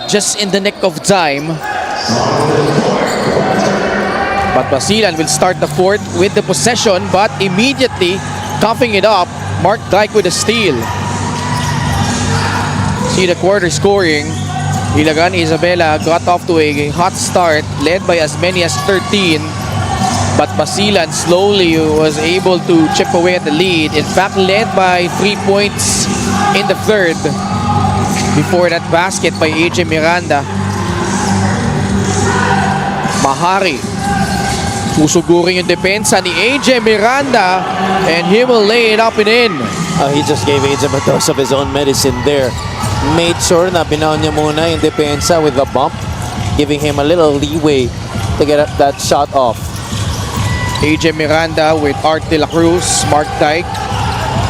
just in the nick of time. But Basilan will start the fourth with the possession, but immediately coughing it up, Mark Dyke with a steal. See the quarter scoring. Ilagan Isabela got off to a hot start, led by as many as 13. But Basilan slowly was able to chip away at the lead. In fact, led by 3 points in the third before that basket by AJ Miranda. Mahari. Susugurin yung depensa ni AJ Miranda and he will lay it up and in. He just gave AJ a dose of his own medicine there. Made sure na binaon niya muna yung depensa with a bump, giving him a little leeway to get that shot off. AJ Miranda with Art De La Cruz, Mark Dyke,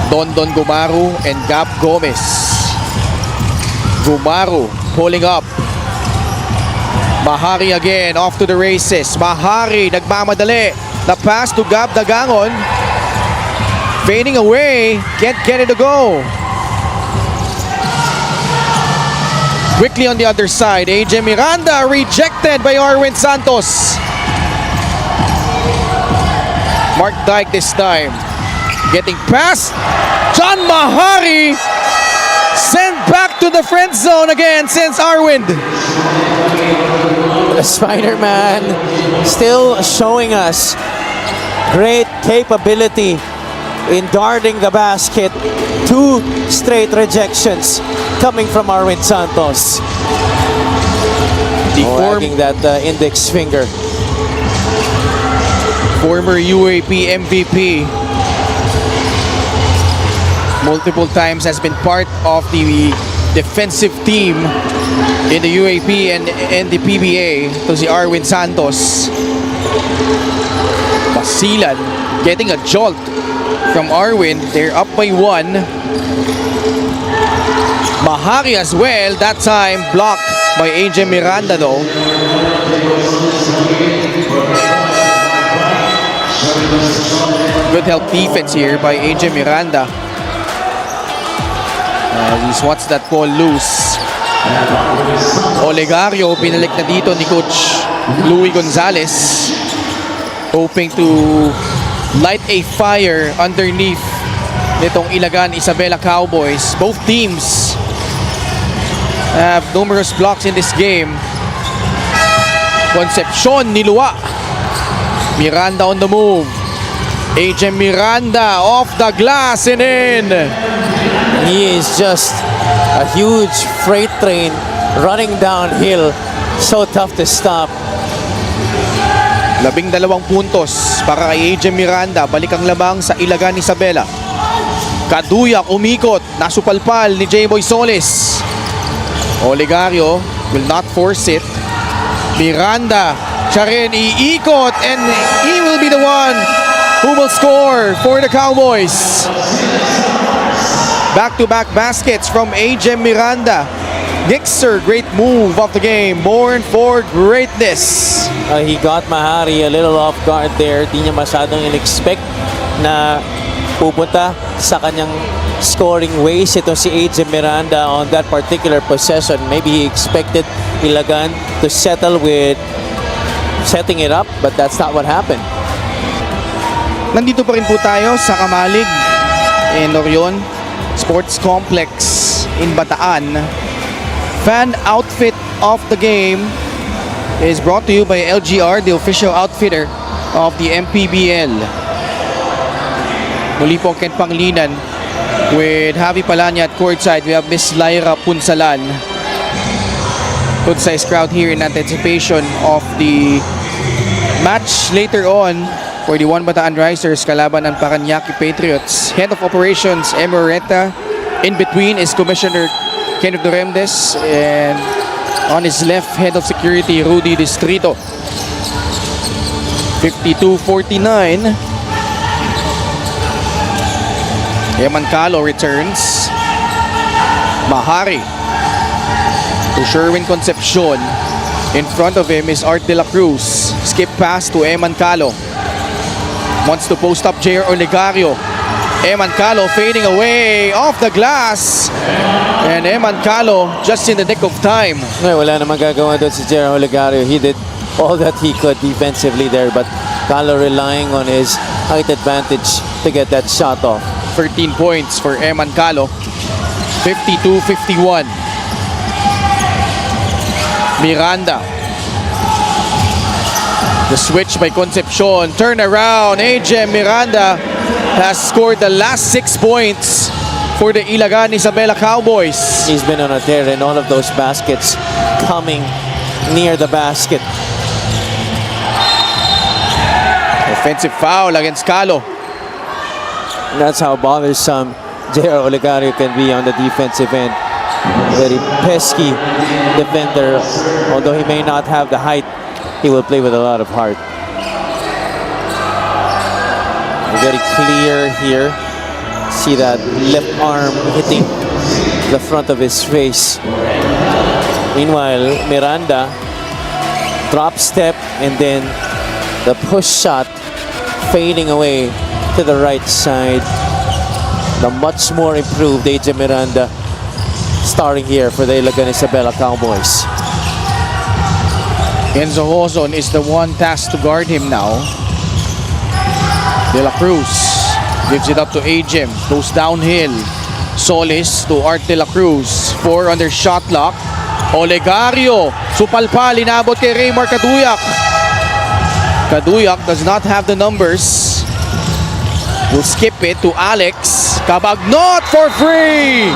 Don Gumaru, and Gab Gomez. Gumaru pulling up. Mahari again, off to the races. Mahari, nagmamadali. The pass to Gab Dagangon. Fading away, can't get it to go. Quickly on the other side, AJ Miranda rejected by Arwin Santos. Mark Dyke this time. Getting past. John Mahari sent back to the friend zone again since Arwind. The Spider-Man still showing us great capability in darting the basket. 2 straight rejections coming from Arwin Santos. Wagging that index finger. Former UAP MVP. Multiple times has been part of the defensive team in the UAP and the PBA. To si Arwin Santos. Basilan getting a jolt from Arwin. They're up by 1. Mahari as well. That time blocked by AJ Miranda though. Good help defense here by AJ Miranda. He swats that ball loose. Olegario pinalik na dito ni Coach Louie Gonzalez, hoping to light a fire underneath nitong Ilagan Isabela Cowboys. Both teams have numerous blocks in this game. Concepcion Nilua. Miranda on the move. AJ Miranda off the glass and in. He is just a huge freight train running downhill. So tough to stop. 12 puntos para kay AJ Miranda. Balik ang labang sa Ilagan Isabela. Kaduyak, umikot, nasupalpal ni J-Boy Solis. Olegario will not force it. Miranda, siya rin iikot and he will be the one who will score for the Cowboys. Back-to-back baskets from AJ Miranda. Gixer, great move of the game. Born for greatness. He got Mahari a little off guard there. Di niya masyadong in-expect na pupunta sa kanyang scoring ways ito si AJ Miranda on that particular possession. Maybe he expected Ilagan to settle with setting it up, but that's not what happened. Nandito pa rin po tayo sa Kamalig in Orion Sports Complex in Bataan. Fan outfit of the game is brought to you by LGR, the official outfitter of the Mpbl. Muli po Ken Panglinan with Javi Palanya at courtside. We have Miss Lyra Punsalan. Good size crowd here in anticipation of the match later on for the One Bataan Risers kalaban ng Paranaque Patriots. Head of Operations Emerita. In between is Commissioner Kenneth Doremdes, and on his left, Head of Security Rudy Distrito. 52-49. Emancalo returns. Mahari to Sherwin Concepcion. In front of him is Art De La Cruz. Skip pass to Emancalo. Wants to post up J.R. Olegario. Eman Calo fading away off the glass. And Eman Calo just in the nick of time. Ngayon, wala namang gagawa doon si Gerald Olegario. He did all that he could defensively there, but Calo relying on his height advantage to get that shot off. 13 points for Eman Calo. 52-51. Miranda. The switch by Concepcion. Turn around. AJ Miranda has scored the last 6 points for the Ilagan Isabela Cowboys. He's been on a tear in all of those baskets coming near the basket. Offensive foul against Calo. That's how bothersome J.R. Olegario can be on the defensive end. Very pesky defender. Although he may not have the height, he will play with a lot of heart. Very clear here. See that left arm hitting the front of his face. Meanwhile, Miranda drop step and then the push shot fading away to the right side. The much more improved AJ Miranda starting here for the Ilagan Isabela Cowboys. Enzo Hozon is the one tasked to guard him now. De La Cruz gives it up to Ajem. Goes downhill. Solis to Art De La Cruz. 4 on their shot clock. Olegario. Supalpal. Inabot kay Raymar Caduyak. Caduyak does not have the numbers. Will skip it to Alex. Cabagnot for free.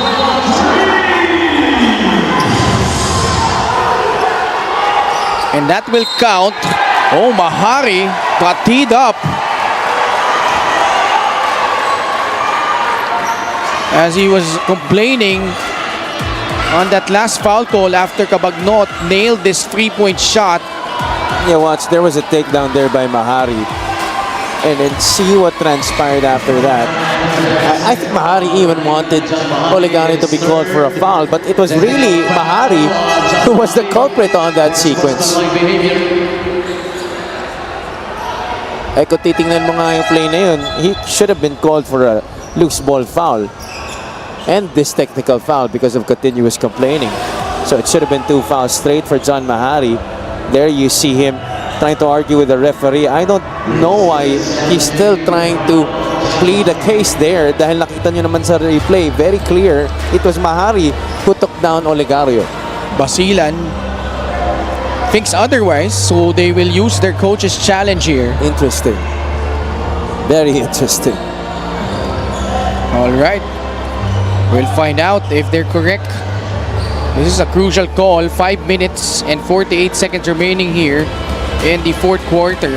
And that will count. Oh, Mahari got teed up. As he was complaining on that last foul call after Cabagnot nailed this 3-point shot. Yeah, watch, there was a takedown there by Mahari. And then see what transpired after that. I think Mahari even wanted Olegario to be called for a foul, but it was really Mahari who was the culprit on that sequence. Eh kung titingnan mo nga yung play na yun, he should have been called for a loose ball foul. And this technical foul because of continuous complaining. So it should have been 2 fouls straight for John Mahari. There you see him trying to argue with the referee. I don't know why he's still trying to plead a case there dahil nakita nyo naman sa replay, very clear, it was Mahari who took down Olegario. Basilan thinks otherwise, so they will use their coach's challenge here. Interesting. Very interesting. All right. We'll find out if they're correct. This is a crucial call. 5 minutes and 48 seconds remaining here in the 4th quarter.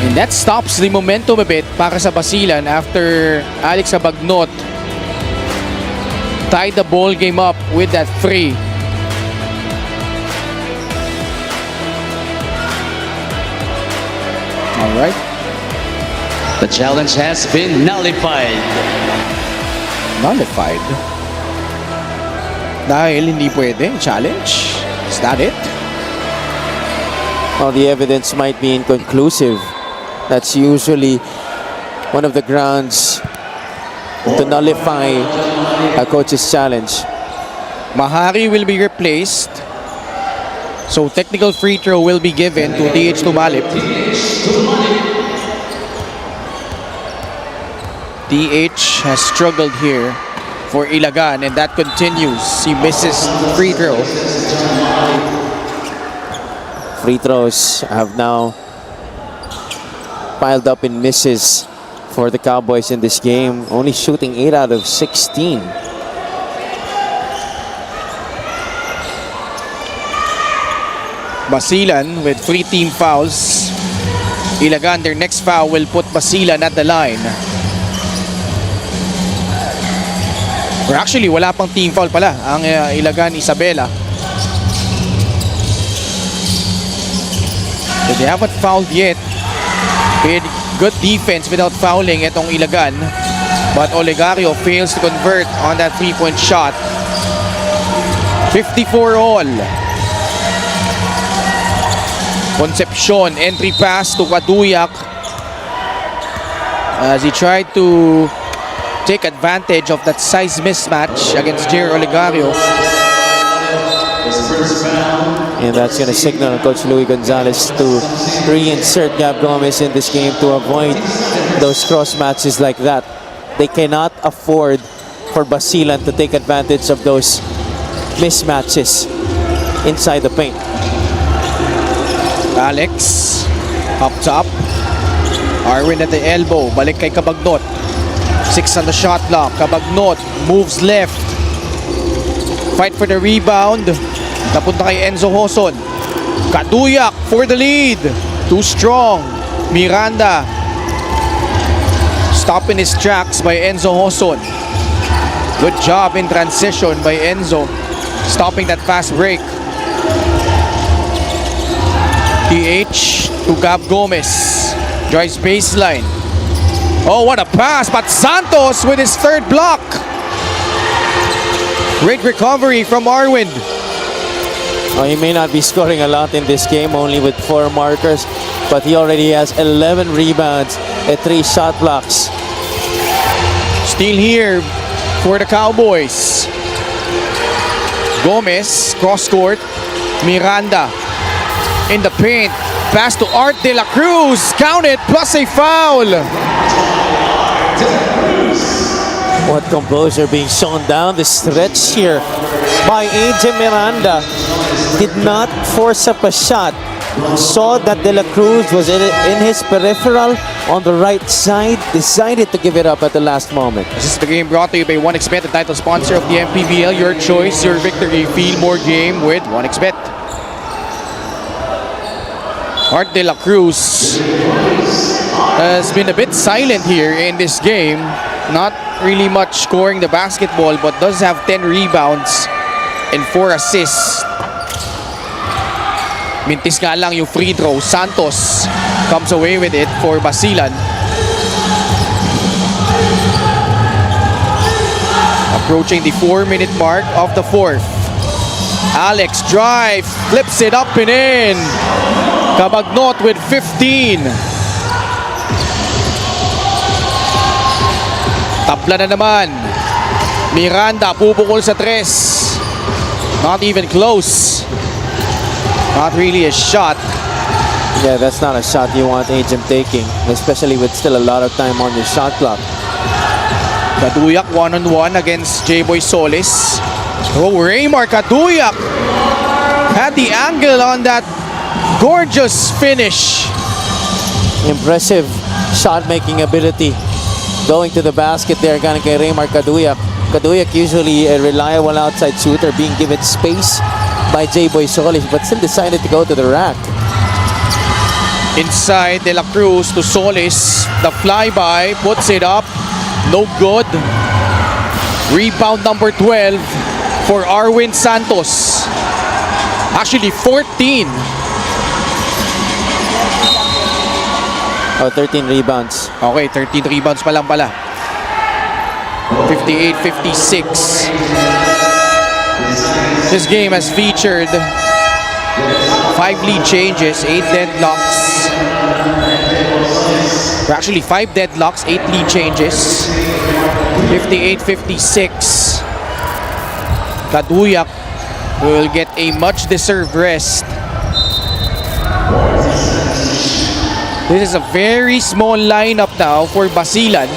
And that stops the momentum a bit para sa Basilan after Alex Cabagnot tied the ball game up with that 3. All right. The challenge has been nullified. Nullified? Dahil hindi pwede challenge? Is that it? Well, the evidence might be inconclusive. That's usually one of the grounds to nullify a coach's challenge. Mahari will be replaced. So technical free throw will be given to DH Tumalip. DH has struggled here for Ilagan, and that continues. He misses free throw. Free throws have now piled up in misses for the Cowboys in this game. Only shooting 8 out of 16. Basilan with 3 team fouls. Ilagan, their next foul will put Basilan at the line. Or actually, wala pang team foul pala ang Ilagan Isabela. So they haven't fouled yet. With good defense without fouling itong Ilagan. But Olegario fails to convert on that 3-point shot. 54 all. Concepcion, entry pass to Caduyak. as he tried to take advantage of that size mismatch against Jer Olegario. And that's going to signal Coach Louis Gonzalez to reinsert Gab Gomez in this game to avoid those cross matches like that. They cannot afford for Basilan to take advantage of those mismatches inside the paint. Alex, up top. Arwin at the elbow. Balik kay Cabagnot. 6 on the shot clock. Cabagnot moves left. Fight for the rebound. Napunta kay Enzo Hoson. Kaduyak for the lead. Too strong. Miranda. Stop in his tracks by Enzo Hoson. Good job in transition by Enzo. Stopping that fast break. TH to Gab Gomez. Drives baseline. Oh, what a pass. But Santos with his third block. Great recovery from Arwind. Oh, he may not be scoring a lot in this game, only with 4 markers, but he already has 11 rebounds and 3 shot blocks. Steal here for the Cowboys. Gomez, cross court. Miranda in the paint. Pass to Art De La Cruz. Count it, plus a foul. What composure being shown down the stretch here by AJ Miranda. Did not force up a shot. Saw that De La Cruz was in his peripheral on the right side. Decided to give it up at the last moment. This is the game brought to you by 1xBet, the title sponsor of the Mpbl. Your choice, your victory. Feel more game with 1xBet. Art De La Cruz has been a bit silent here in this game. Not really much scoring the basketball, but does have 10 rebounds and 4 assists. Mintis nga lang yung free throw. Santos comes away with it for Basilan. Approaching the 4-minute mark of the fourth. Alex drives, flips it up and in. Cabagnot with 15. Tapla na naman. Miranda pupukol sa 3. Not even close. Not really a shot. Yeah, that's not a shot you want Agent taking, especially with still a lot of time on your shot clock. Kaduyak one-on-one against J-Boy Solis. Oh, Raymar Kaduyak had the angle on that gorgeous finish. Impressive shot-making ability. Going to the basket there, gonna kay Raymar Kaduyak. Kaduyak usually a reliable outside shooter, being given space by J-Boy Solis, but still decided to go to the rack. Inside, De La Cruz to Solis. The flyby, puts it up. No good. Rebound number 12 for Arwin Santos. Actually, 14. Oh, 13 rebounds. Okay, 13 rebounds pa lang pala. 58-56. This game has featured 5 lead changes, 8 deadlocks. Or actually 5 deadlocks, 8 lead changes. 58-56. Kaduyak will get a much-deserved rest. This is a very small lineup now for Basilan.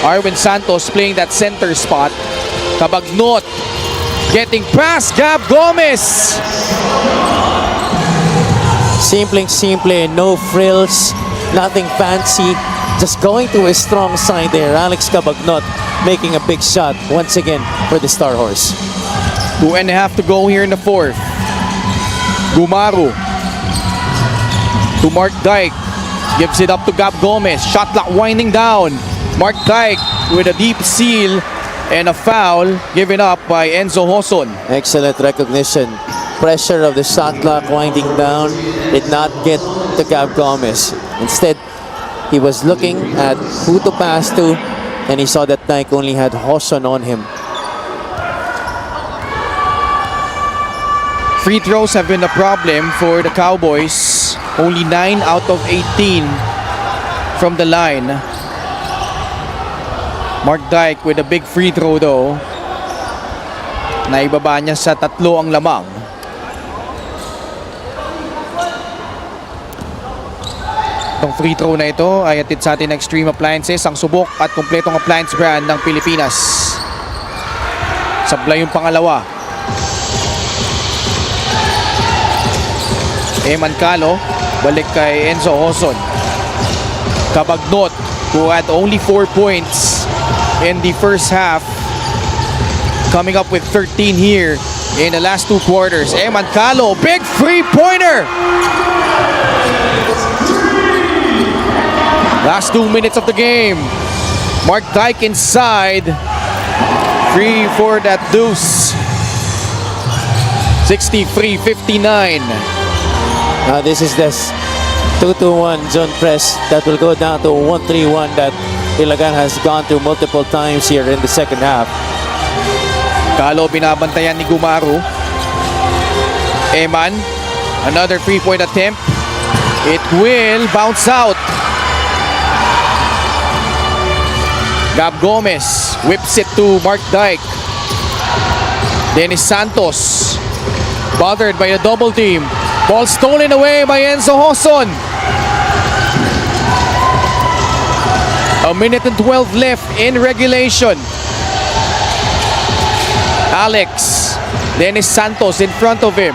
Arwin Santos playing that center spot. Cabagnot getting past Gab Gomez. Simple, no frills, nothing fancy. Just going to his strong side there. Alex Cabagnot making a big shot once again for the Star Horse. 2.5 to go here in the fourth. Gumaru to Mark Dyke. Gives it up to Gab Gomez. Shot clock winding down. Mark Dyke with a deep seal and a foul given up by Enzo Hoson. Excellent recognition. Pressure of the shot clock winding down did not get to Gab Gomez. Instead, he was looking at who to pass to, and he saw that Dyke only had Hoson on him. Free throws have been a problem for the Cowboys. Only 9 out of 18 from the line. Mark Dyke with a big free throw though. Naibaba niya sa 3 ang lamang. Itong free throw na ito ay atid sa atin ng Extreme Appliances, ang subok at kumpletong appliance brand ng Pilipinas. Sablay yung pangalawa. Eman Calo, balik kay Enzo Hoson. Cabagnot, who had only 4 points in the first half, coming up with 13 here in the last 2 quarters. Eman Calo, big three-pointer! Last 2 minutes of the game. Mark Dyke inside. Free for that deuce. 63-59. Now this is this 2-2-1 zone press that will go down to 1-3-1 that Ilagan has gone through multiple times here in the second half. Calo binabantayan ni Gumaru. Eman, another 3-point attempt. It will bounce out. Gab Gomez whips it to Mark Dyke. Dennis Santos bothered by the double team. Ball stolen away by Enzo Hoson. 1:12 left in regulation. Alex, Dennis Santos in front of him.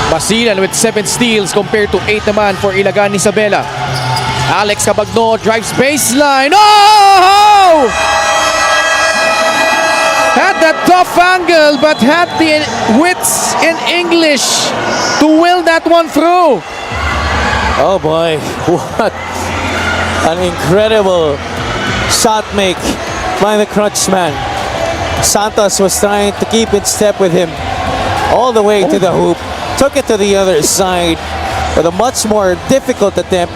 Basilan with 7 steals compared to 8 naman for Ilagan Isabela. Alex Cabagnot drives baseline. Oh! Had that tough angle but had the wits in English to will that one through. Oh boy, what an incredible shot make by the crunch man. Santos was trying to keep in step with him all the way to the hoop. Took it to the other side with a much more difficult attempt.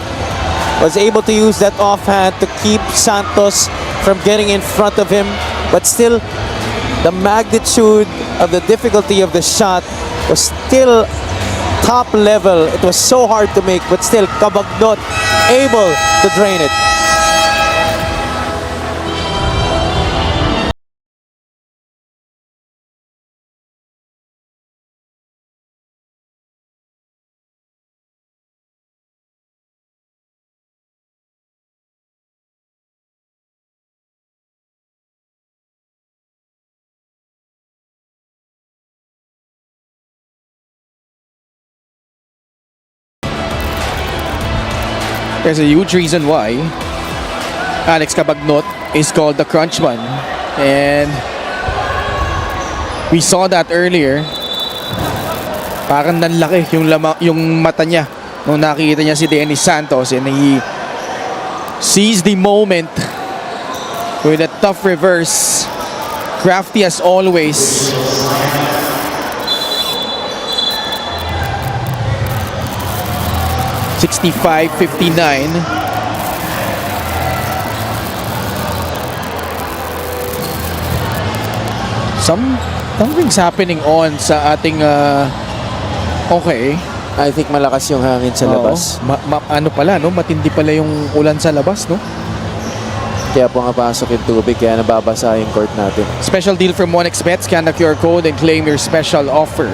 Was able to use that offhand to keep Santos from getting in front of him. But still, the magnitude of the difficulty of the shot was still top level. It was so hard to make, but still Cabagnot able to drain it. There's a huge reason why Alex Cabagnot is called the Crunchman. And we saw that earlier. Parang nanlaki yung mata niya nung nakita niya si Dennis Santos, and he seized the moment with a tough reverse. Crafty as always. $65-59. Something's happening on sa ating okay. I think malakas yung hangin sa labas. Ano pala, no? Matindi pala yung ulan sa labas, no? Kaya pumapasok yung tubig, kaya nababasa yung court natin. Special deal from 1xBet. Scan the QR code and claim your special offer.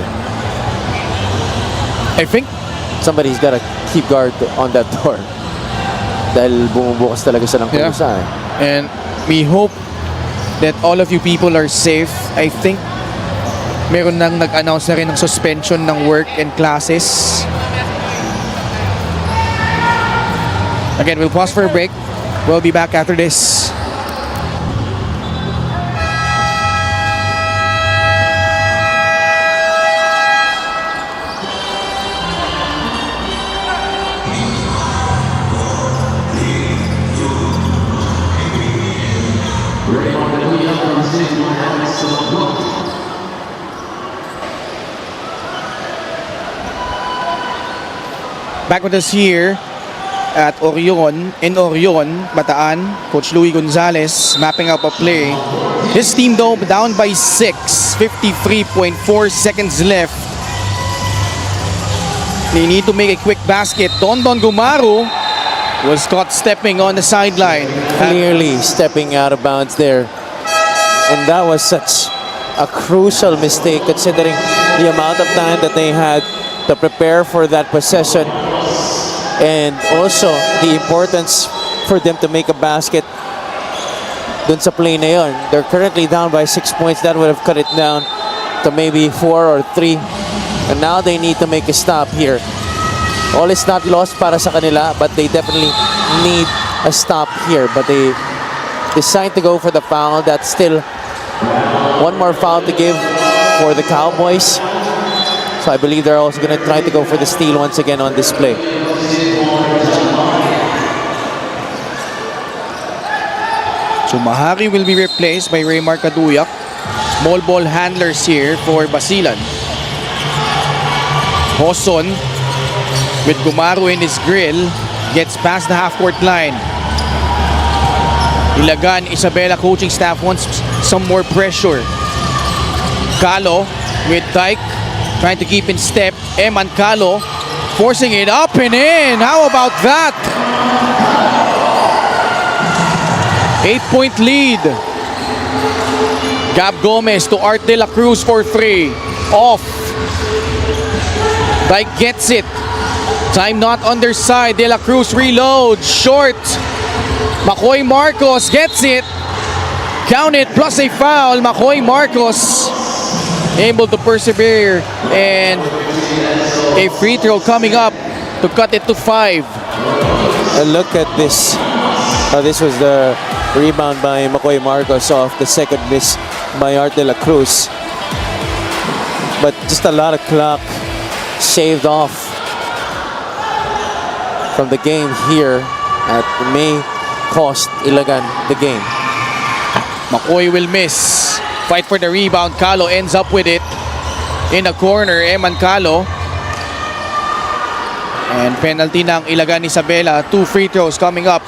I think somebody's gotta keep guard on that door. Dahil bumubukas talaga siya ng kusa. And we hope that all of you people are safe. I think meron nang nag-announce na rin ng suspension ng work and classes. Again, we'll pause for a break. We'll be back after this. Back with us here at Orion, in Orion, Bataan, Coach Louie Gonzalez mapping out a play. His team though down by 6, 53.4 seconds left. They need to make a quick basket. Don Gumaru was caught stepping on the sideline. Clearly stepping out of bounds there. And that was such a crucial mistake considering the amount of time that they had to prepare for that possession, and also the importance for them to make a basket dun sa play na yun. They're currently down by 6 points. That would have cut it down to maybe 4 or 3. And now they need to make a stop here. All is not lost para sa kanila, but they definitely need a stop here. But they decide to go for the foul. That's still one more foul to give for the Cowboys. So I believe they're also going to try to go for the steal once again on this play. So Mahari will be replaced by Raymar Kaduyak. Small ball handlers here for Basilan. Hoson with Gumaro in his grill gets past the half-court line. Ilagan Isabela coaching staff wants some more pressure. Calo with Dyke trying to keep in step. Eman Calo forcing it up and in. How about that? 8-point lead. Gab Gomez to Art De La Cruz for 3. Off. Dyke gets it. Time not underside. De La Cruz reloads. Short. Makoy Marcos gets it. Count it plus a foul. Makoy Marcos able to persevere, and a free throw coming up to cut it to 5. And look at this. This was the rebound by Makoy Marcos off the second miss by Art De La Cruz. But just a lot of clock shaved off from the game here. That may cost Ilagan the game. Makoy will miss. Fight for the rebound. Calo ends up with it in the corner. Eman Calo. And penalty ng Ilagan Isabela. 2 free throws coming up.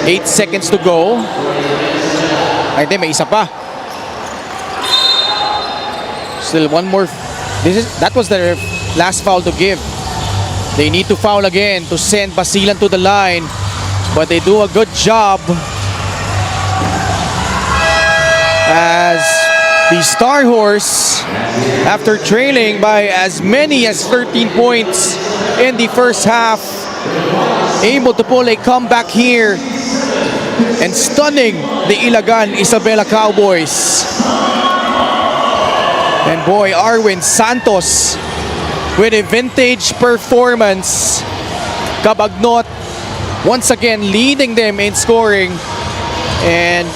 8 seconds to go. Ay, may isa pa. Still one more. That was their last foul to give. They need to foul again to send Basilan to the line. But they do a good job as the Star Horse, after trailing by as many as 13 points in the first half, able to pull a comeback here and stunning the Ilagan Isabela Cowboys. And boy, Arwin Santos with a vintage performance. Cabagnot once again leading them in scoring, and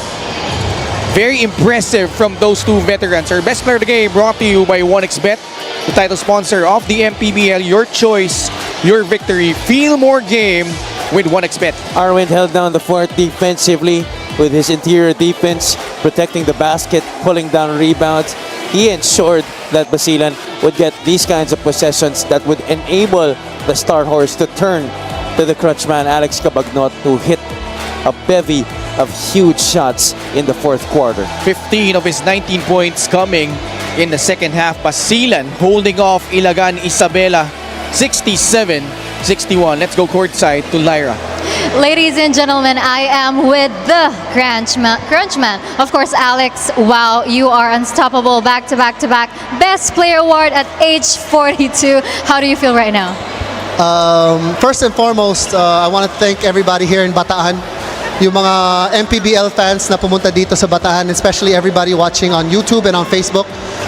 very impressive from those two veterans. Our best player of the game brought to you by 1xBet, the title sponsor of the Mpbl. Your choice, your victory. Feel more game with 1xBet. Arwind held down the fort defensively with his interior defense, protecting the basket, pulling down rebounds. He ensured that Basilan would get these kinds of possessions that would enable the Star Horse to turn to the crutch man, Alex Cabagnot, to hit a bevy of huge shots in the fourth quarter. 15 of his 19 points coming in the second half. Basilan holding off Ilagan Isabela 67-61. Let's go courtside to Lyra. Ladies and gentlemen, I am with the Crunchman. Of course, Alex, wow, you are unstoppable. Back to back to back. Best player award at age 42. How do you feel right now? First and foremost, I want to thank everybody here in Bataan. Yung mga Mpbl fans na pumunta dito sa Bataan, especially everybody watching on YouTube and on Facebook.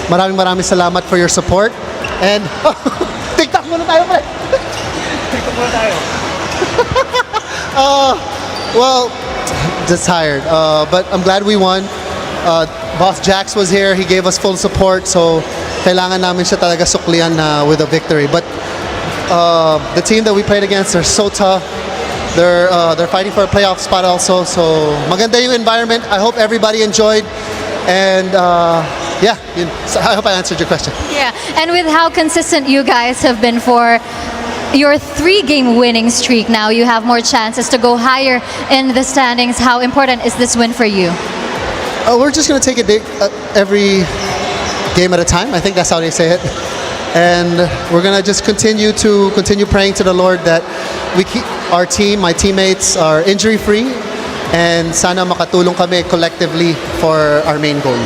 Maraming salamat for your support. And, TikTok muna tayo, pre! TikTok muna tayo. Well, just tired. But I'm glad we won. Boss Jax was here. He gave us full support. So, kailangan namin siya talaga suklian with a victory. But the team that we played against, they're so tough. They're fighting for a playoff spot also. So, maganda yung environment. I hope everybody enjoyed. And yeah, so I hope I answered your question. Yeah, and with how consistent you guys have been for your 3-game winning streak, now you have more chances to go higher in the standings. How important is this win for you? We're just going to take it every game at a time. I think that's how they say it. And we're gonna just continue praying to the Lord that we keep our team, my teammates, are injury free, and sana makatulong kami collectively for our main goal.